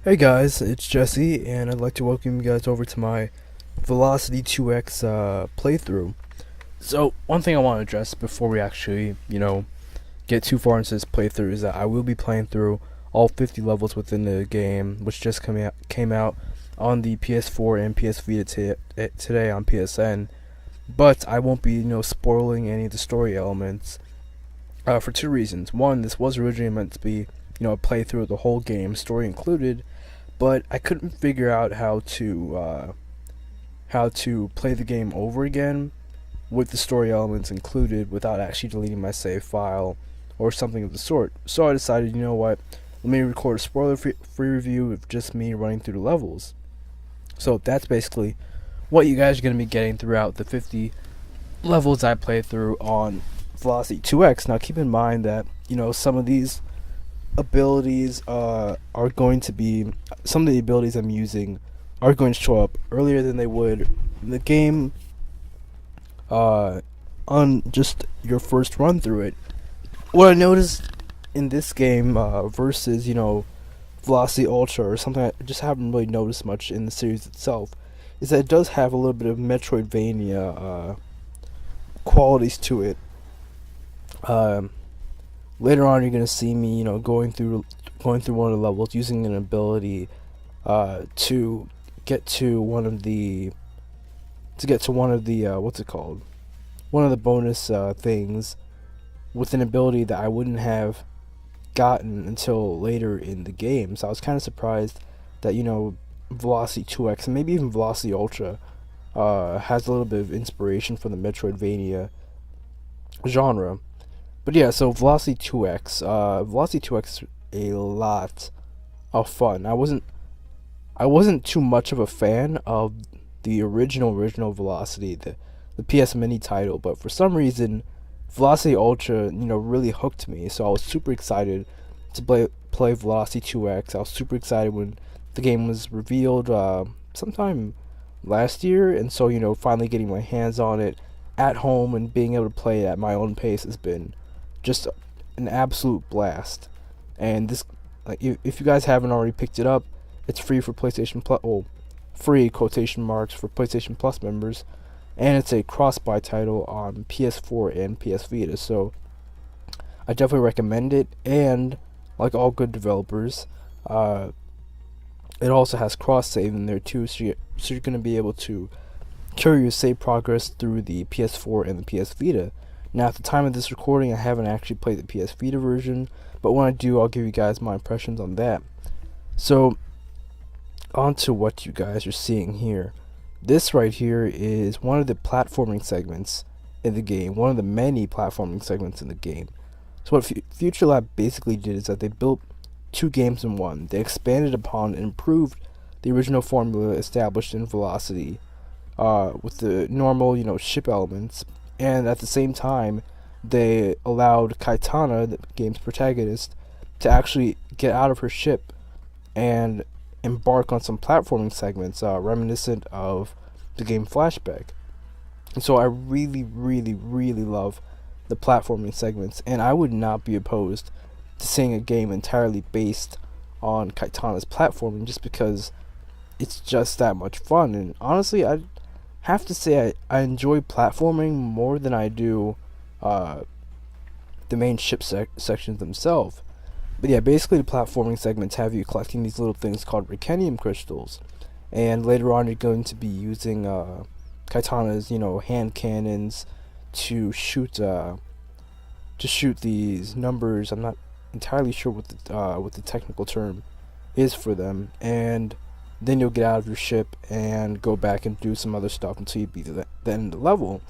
Hey guys, it's Jesse, and I'd like to welcome you guys over to my Velocity 2X playthrough. So, one thing I want to address before we actually, get too far into this playthrough is that I will be playing through all 50 levels within the game, which just came out on the PS4 and PS Vita today on PSN. But I won't be, spoiling any of the story elements for two reasons. One, this was originally meant to be, a playthrough of the whole game, story included, but I couldn't figure out how to play the game over again with the story elements included without actually deleting my save file or something of the sort. So I decided, you know what, let me record a spoiler-free review of just me running through the levels. So that's basically what you guys are going to be getting throughout the 50 levels I play through on Velocity 2X. Now keep in mind that, some of these abilities are going to be, some of the abilities I'm using are going to show up earlier than they would in the game on just your first run through it. What I noticed in this game versus, Velocity Ultra, or something I just haven't really noticed much in the series itself, is that it does have a little bit of Metroidvania qualities to it. Later on, you're gonna see me, going through one of the levels using an ability to get to one of the what's it called? One of the bonus things with an ability that I wouldn't have gotten until later in the game. So I was kind of surprised that Velocity 2X and maybe even Velocity Ultra has a little bit of inspiration from the Metroidvania genre. But yeah, so Velocity 2X, is a lot of fun. I wasn't too much of a fan of the original Velocity, the PS Mini title, but for some reason, Velocity Ultra, really hooked me. So I was super excited to play Velocity 2X. I was super excited when the game was revealed sometime last year, and so finally getting my hands on it at home and being able to play it at my own pace has been just an absolute blast. And this, like, if you guys haven't already picked it up, it's free for PlayStation Plus. Oh, free quotation marks for PlayStation Plus members, and it's a cross-buy title on PS4 and PS Vita. So I definitely recommend it. And like all good developers, it also has cross-save in there too. So you're going to be able to carry your save progress through the PS4 and the PS Vita. Now, at the time of this recording, I haven't actually played the PS Vita version, but when I do, I'll give you guys my impressions on that. So, on to what you guys are seeing here. This right here is one of the platforming segments in the game, one of the many platforming segments in the game. So what Future Lab basically did is that they built two games in one. They expanded upon and improved the original formula established in Velocity with the normal, ship elements, and at the same time, they allowed Kaitana, the game's protagonist, to actually get out of her ship and embark on some platforming segments reminiscent of the game Flashback. And so I really, really, really love the platforming segments, and I would not be opposed to seeing a game entirely based on Kaitana's platforming just because it's just that much fun. And honestly, I have to say I enjoy platforming more than I do the main ship sections themselves. But yeah, basically the platforming segments have you collecting these little things called Recanium crystals, and later on you're going to be using Kaitana's hand cannons to shoot these numbers. I'm not entirely sure what the technical term is for them, and then you'll get out of your ship and go back and do some other stuff until you beat the end of the level.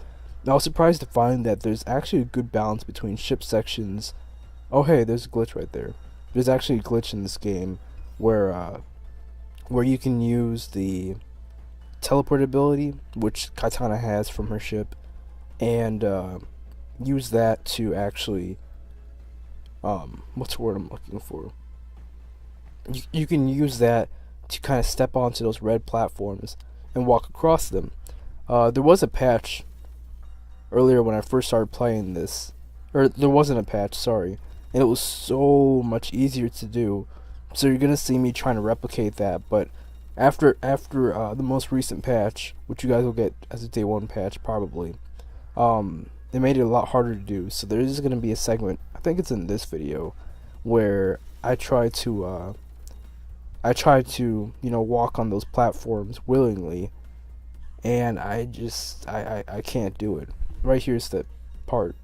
And I was surprised to find that there's actually a good balance between ship sections. Oh hey, there's a glitch right there. There's actually a glitch in this game where you can use the teleport ability, which Kaitana has from her ship, and use that to actually what's the word I'm looking for? You can use that to kind of step onto those red platforms and walk across them. There was a patch earlier when I first started playing this, or there wasn't a patch, sorry, and it was so much easier to do So you're gonna see me trying to replicate that, but after the most recent patch, which you guys will get as a day one patch probably, it made it a lot harder to do. So there is gonna be a segment, I think it's in this video, where I try to walk on those platforms willingly, and I can't do it. Right here's the part.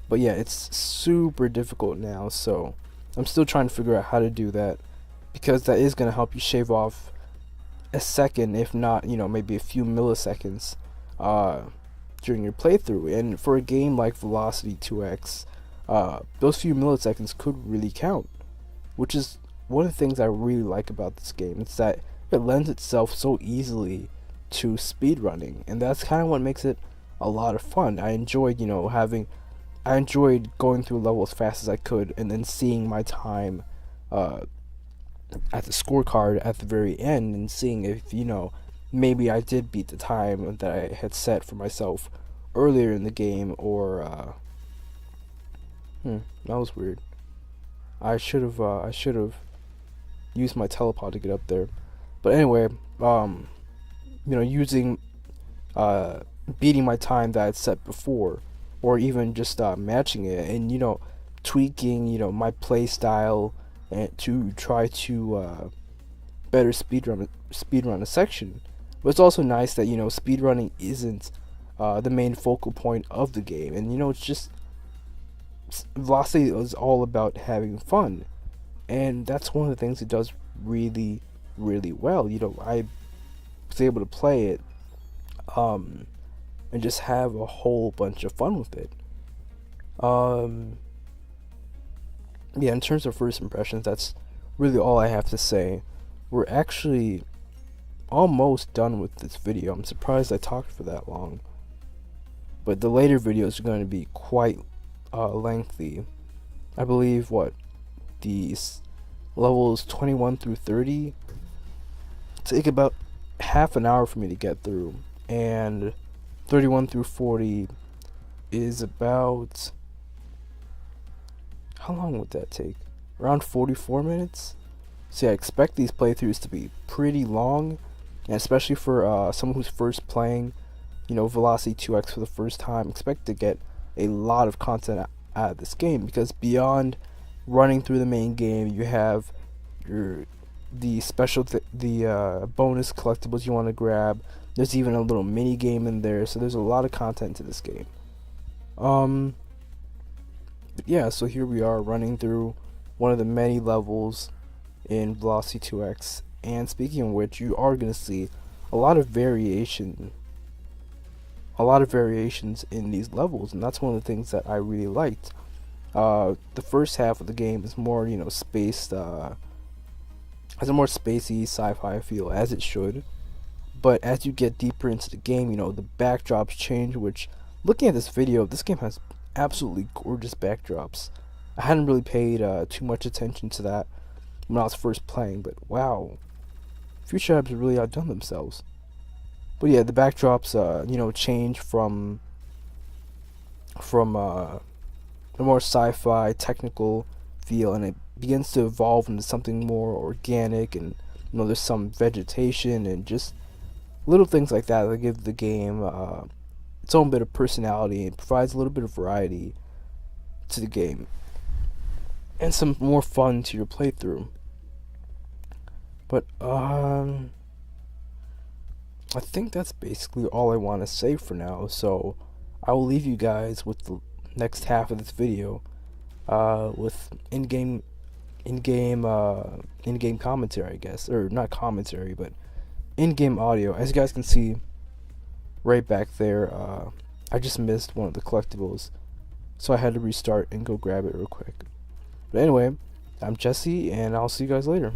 But yeah, it's super difficult now, so I'm still trying to figure out how to do that, because that is going to help you shave off a second, if not, maybe a few milliseconds during your playthrough. And for a game like Velocity 2X, those few milliseconds could really count, which is one of the things I really like about this game. It's that it lends itself so easily to speedrunning, and that's kind of what makes it a lot of fun. I enjoyed going through a level as fast as I could, and then seeing my time at the scorecard at the very end, and seeing if maybe I did beat the time that I had set for myself earlier in the game, or that was weird. I should have used my telepod to get up there. But anyway, using beating my time that I'd set before, or even just matching it, and tweaking my play style, and to try to better speedrun a section. But it's also nice that speedrunning isn't the main focal point of the game, and it's just Velocity is all about having fun, and that's one of the things it does really, really well. I was able to play it and just have a whole bunch of fun with it. Yeah, in terms of first impressions, that's really all I have to say. We're actually almost done with this video. I'm surprised I talked for that long, but the later videos are going to be quite lengthy. I believe these levels 21 through 30 take about half an hour for me to get through, and 31 through 40 is about, how long would that take? Around 44 minutes? So yeah, I expect these playthroughs to be pretty long, and especially for someone who's first playing, Velocity 2X for the first time, expect to get a lot of content out of this game, because beyond running through the main game, you have the bonus collectibles you want to grab. There's even a little mini game in there, so there's a lot of content to this game. But yeah, so here we are running through one of the many levels in Velocity 2X, and speaking of which, you are going to see a lot of variations in these levels, and that's one of the things that I really liked. The first half of the game is more, spaced, has a more spacey sci-fi feel, as it should. But as you get deeper into the game, the backdrops change, which, looking at this video, this game has absolutely gorgeous backdrops. I hadn't really paid too much attention to that when I was first playing, but wow, Future have really outdone themselves. But yeah, the backdrops, change from a more sci-fi technical feel, and it begins to evolve into something more organic, and there's some vegetation and just little things like that give the game its own bit of personality, and provides a little bit of variety to the game and some more fun to your playthrough. But I think that's basically all I want to say for now, so I will leave you guys with the next half of this video with in-game commentary, I guess, or not commentary, but in-game audio. As you guys can see right back there, I just missed one of the collectibles, so I had to restart and go grab it real quick. But anyway, I'm Jesse, and I'll see you guys later.